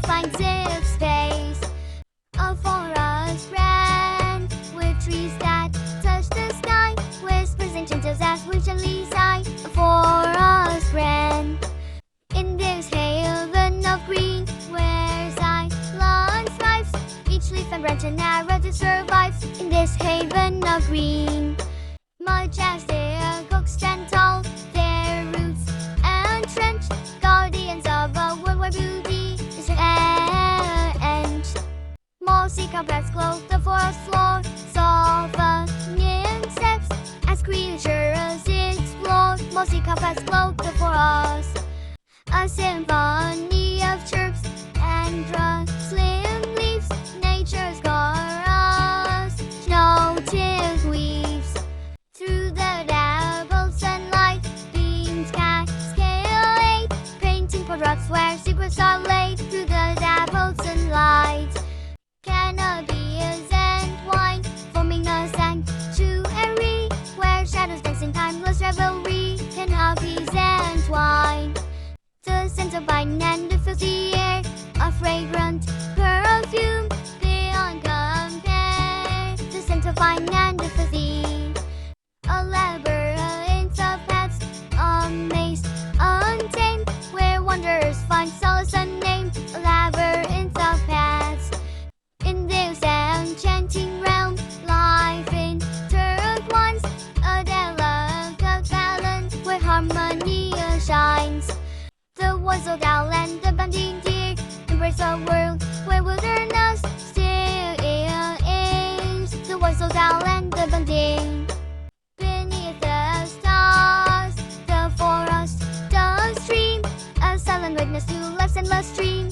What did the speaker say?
finds its space. A forest grand, with trees that touch the sky, whispers ancient tales as we gently sigh. A forest grand. In this haven of green, where silence thrives, each leaf and branch and narrative survives. In this haven of green, majestic oaks stand tall, their roots entrenched, guardians of a world where beauty is entrenched. Mossy carpets clothe the forest floor, softening steps as creatures explore. Mossy carpets clothe the forest, a symphony of chirps and rustling leaves. Nature's chorus, noted weaves. Through the dappled sunlight, beams cascade, painting portraits where secrets are laid. Through the dappled sunlight, canopies entwined, forming a sanctuary where shadows dance in timeless revelry. Canopies entwined, the scent of pine and it fills the air, a fragrant perfume beyond compare. The scent of pine and it fills the air, a labyrinth of paths, a maze untamed, where wanderers find solace unnamed. A labyrinth of paths. In this enchanting realm, life intertwines, a delicate balance where harmony shines. The woods of Gal and the bounding deer embrace a world where wilderness still is. The woods of Gal and the bounding. Beneath the stars, the forest does stream, a silent witness to life's endless stream.